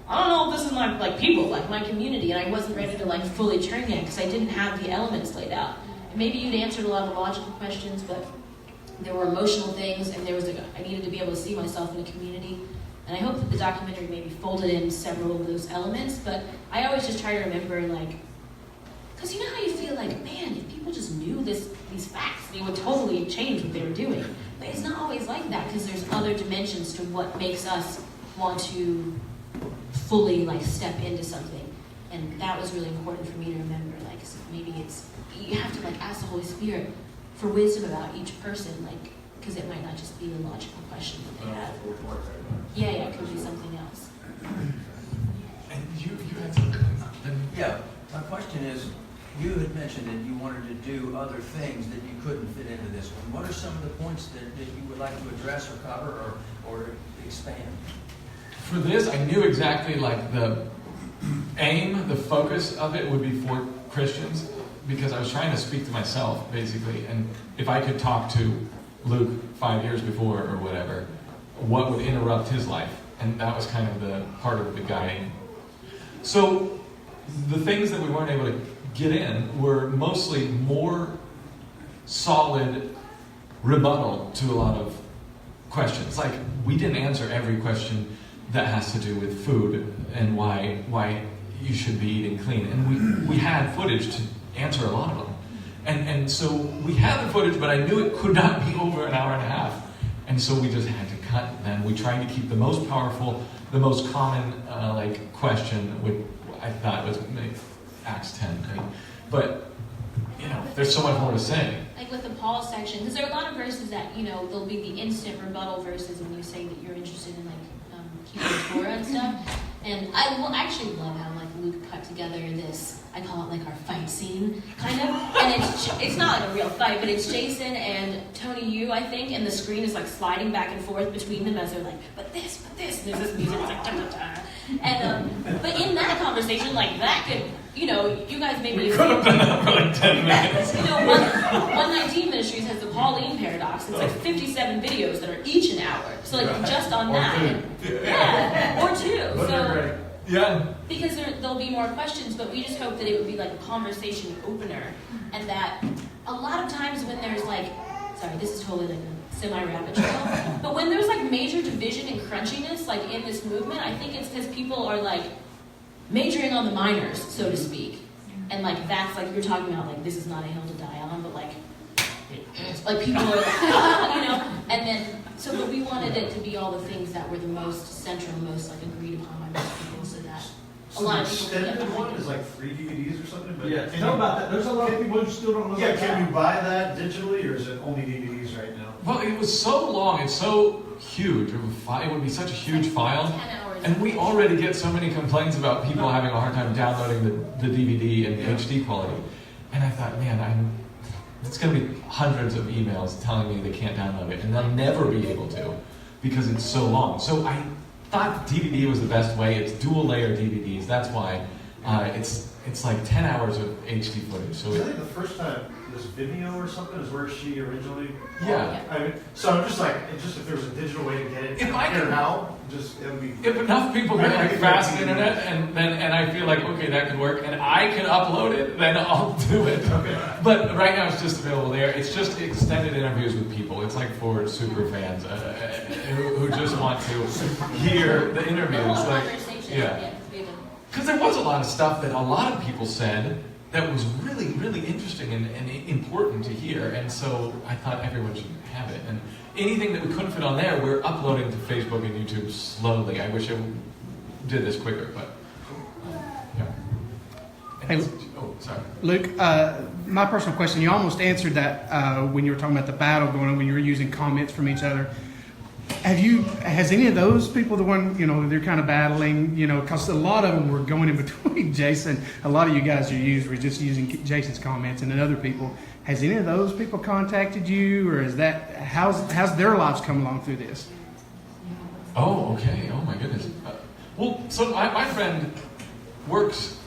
I don't know if this is my like people, like my community, and I wasn't ready to like fully turn yet because I didn't have the elements laid out. And maybe you'd answered a lot of logical questions, but there were emotional things, and there was I needed to be able to see myself in a community. And I hope that the documentary maybe folded in several of those elements, but I always just try to remember, like, because you know how you feel like, man, if people just knew these facts, they would totally change what they were doing. But it's not always like that, because there's other dimensions to what makes us want to fully, like, step into something. And that was really important for me to remember, like, so maybe you have to, like, ask the Holy Spirit for wisdom about each person, like, because it might not just be a logical question that they have. Yeah, it could be something else. And you had something. Yeah, my question is, you had mentioned that you wanted to do other things that you couldn't fit into this one. What are some of the points that you would like to address or cover or expand? For this, I knew exactly like the aim, the focus of it would be for Christians, because I was trying to speak to myself, basically, and if I could talk to Luke 5 years before or whatever, what would interrupt his life? And that was kind of the part of the guiding. So the things that we weren't able to get in were mostly more solid rebuttal to a lot of questions. Like, we didn't answer every question that has to do with food and why you should be eating clean. And we had footage to answer a lot of them. And so we had the footage, but I knew it could not be over an hour and a half. And so we just had to cut them. We tried to keep the most powerful, the most common question, which I thought was Acts 10. Right? But, you know, there's so much more to say. Like with the Paul section, because there are a lot of verses that, you know, there'll be the instant rebuttal verses when you say that you're interested in like keeping Torah and stuff. And I actually love how like Luke cut together this, I call it like our fight scene, kind of. And it's not like a real fight, but it's Jason and Tony Yu, I think, and the screen is like sliding back and forth between them as they're like, but this, and there's this music, it's like da da da. And but in that conversation, like that could, you know, you guys maybe could have done that for like 10 minutes. You know, 119 Ministries has the Pauline paradox. It's like 57 videos that are each an hour. So like just on that, or two. So yeah, because there'll be more questions, but we just hope that it would be like a conversation opener, and that a lot of times when there's like, sorry, this is totally like a semi-rabbit trail, but when there's like major division and crunchiness like in this movement, I think it's because people are like majoring on the minors, so to speak, and like that's like you're talking about like this is not a hill to die on, but like people are like, you know, and then so but we wanted it to be all the things that were the most central, most like agreed upon by most people, so that a lot of people extended one is like 3 DVDs or something. But Yeah, tell about that. There's a lot of people who still don't know. Yeah, about can that. you buy that digitally, or is it only DVDs right now? well, it was so long, it's so huge. It would be such a huge file. 10 hours. And we already get so many complaints about people having a hard time downloading the DVD and HD quality. And I thought, man, it's going to be hundreds of emails telling me they can't download it, and they'll never be able to because it's so long. So I thought DVD was the best way. It's dual layer DVDs, that's why. It's like 10 hours of HD footage. So I think the first time this Vimeo or something is where she originally. Yeah. I mean, so I'm just like, if there was a digital way to get it If I here could- now, it would be. if enough people get like fast internet, and I feel like, okay, that could work, and I can upload it, then I'll do it. Okay. But right now it's just available there. It's just extended interviews with people. It's like for super fans who just want to hear the interviews. Like, yeah. Because there was a lot of stuff that a lot of people said that was really, really interesting and important to hear, and so I thought everyone should have it. And anything that we couldn't fit on there, we're uploading to Facebook and YouTube slowly. I wish I did this quicker, but yeah. Hey, Oh, sorry. Luke, my personal question, you almost answered that when you were talking about the battle going on, when you were using comments from each other. Has any of those people, the one, they're kind of battling, because a lot of them were going in between Jason. A lot of you guys were just using Jason's comments, and then other people. Has any of those people contacted you, or how's their lives come along through this? Oh, okay. Oh, my goodness. Well, so my friend works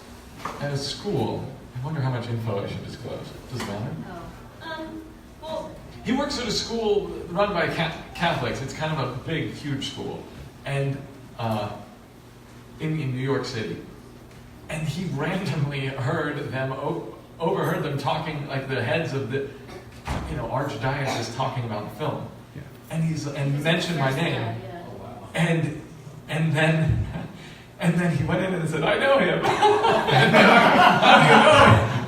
at a school. I wonder how much info I should disclose. Does it matter? Well, he works at a school run by Catholics. It's kind of a big, huge school, and in New York City. And he randomly overheard them talking, like the heads of the, archdiocese talking about the film. Yeah. And mentioned my name, and then he went in and said, "I know him."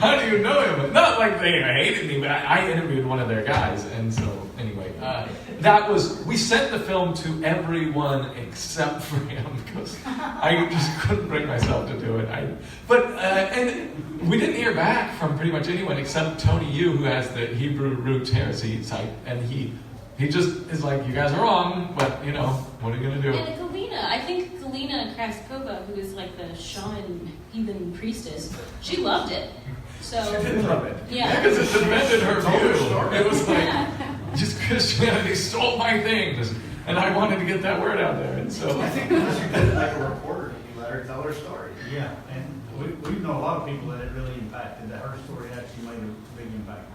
How do you know him? Not like they hated me, but I interviewed one of their guys, and so anyway, we sent the film to everyone except for him because I just couldn't bring myself to do it. And we didn't hear back from pretty much anyone except Tony Yu, who has the Hebrew Roots Heresy site, and he just is like, "You guys are wrong, but what are you gonna do?" And Galina Kraskova, who is like the shaman heathen priestess, she loved it. So She did love it. Yeah. Because it defended her Told her view. story. It was like, just Christianity stole my things. And I wanted to get that word out there. And so I think because you did it like a reporter, and you let her tell her story. Yeah, and we know a lot of people that it really impacted, that her story actually made a big impact.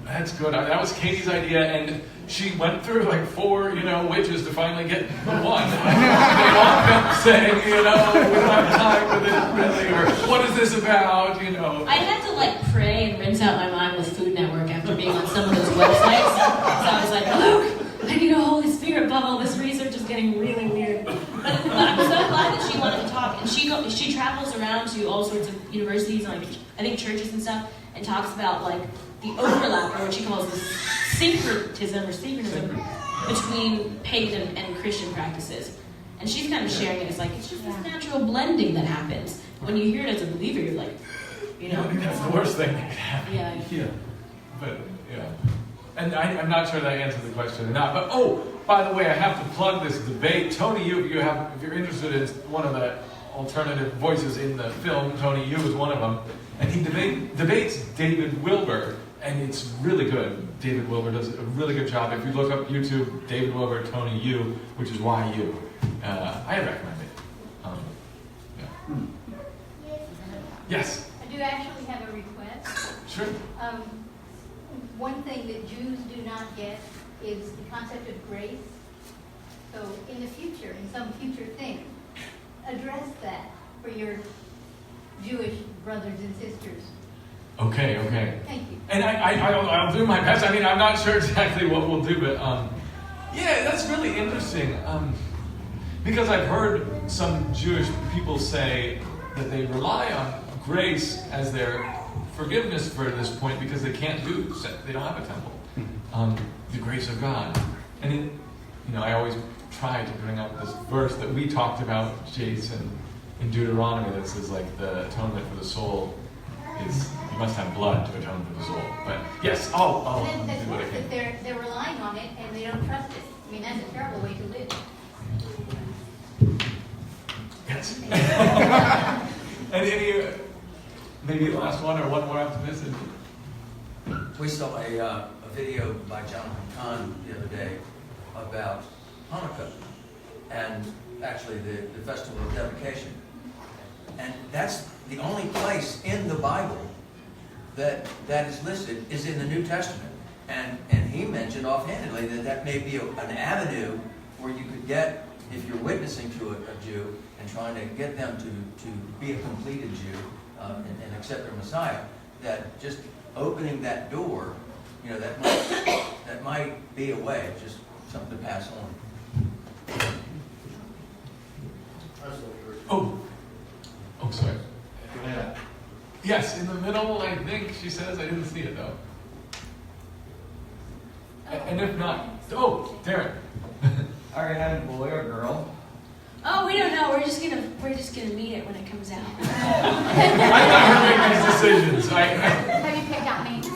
that's good. That was Katie's idea. And she went through like 4, witches to finally get the one. They all kept saying, we don't have time for this really, or what is this about, I had to pray and rinse out my mind with Food Network after being on some of those websites. So I was like, Luke, I need a Holy Spirit bubble. This research is getting really weird. But I'm so glad that she wanted to talk. And she travels around to all sorts of universities and I think churches and stuff, and talks about the overlap, or what she calls the syncretism between pagan and Christian practices. And she's kind of sharing it as it's just this natural blending that happens. When you hear it as a believer, you're like, I think that's the worst thing that could happen. Yeah. But, yeah. And I'm not sure that answers the question or not. But, by the way, I have to plug this debate. Tony Yu, if you're interested in one of the alternative voices in the film, Tony Yu is one of them. And he debates David Wilbur, and it's really good. David Wilbur does a really good job. If you look up YouTube, David Wilbur, Tony Yu, which is YU, I recommend it. Yes? I do actually have a request. Sure. One thing that Jews do not get is the concept of grace. So in the future, in some future thing, address that for your Jewish brothers and sisters. Okay. Thank you. And I'll do my best. I'm not sure exactly what we'll do, but that's really interesting. Because I've heard some Jewish people say that they rely on grace as their forgiveness for this point because they don't have a temple. The grace of God. And I always try to bring up this verse that we talked about, Jason, in Deuteronomy, that says the atonement for the soul is you must have blood to atone for the soul. But yes, I'll And that's do what I worse can. that they're relying on it and they don't trust it. That's a terrible way to live. Yes. And maybe last one or one more after this? We saw a video by Jonathan Kahn the other day about Hanukkah and actually the festival of dedication. And that's the only place in the Bible that is listed is in the New Testament. And he mentioned offhandedly that may be an avenue where you could get, if you're witnessing to a Jew and trying to get them to be a completed Jew and accept their Messiah, that just opening that door, that might be a way, just something to pass on. Oh, sorry. Yes, in the middle, I think she says. I didn't see it though. And if not, Darren. Are you having a boy or a girl? Oh, we don't know. We're just gonna meet it when it comes out. I let her make these decisions. Have you picked out names?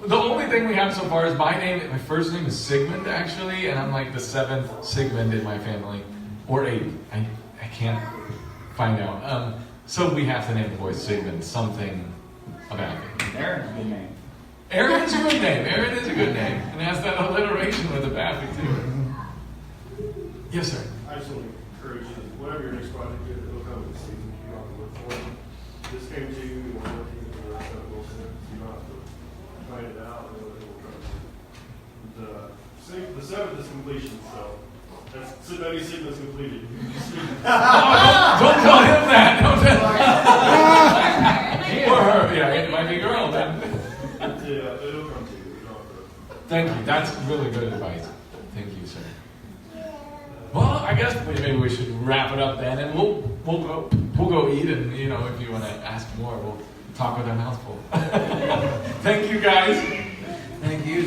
The only thing we have so far is my name. My first name is Sigmund, actually, and I'm like the 7th Sigmund in my family, or 8th. I can't find out. So we have to name the boy Sigmund something about it. Aaron's a good name. Aaron is a good name. Aaron is a good name, and has that alliteration with Abaffy too. Yes, sir. I just want to encourage you, whatever your next project is, it'll come with the season. You don't have to look for it. This came to you, you want to look at the rest of it, we'll send it. You don't have to find it out, and it will come to you. The 7th is completion, so that means 6 is completed. Don't tell him that. Don't tell him. Or her. Yeah, it might be a girl then. Yeah, it'll come to you. You don't have to. Thank you. That's really good advice. Thank you, sir. Well, I guess maybe we should wrap it up then, and we'll go eat, and if you want to ask more, we'll talk with our mouths full. Thank you, guys. Thank you.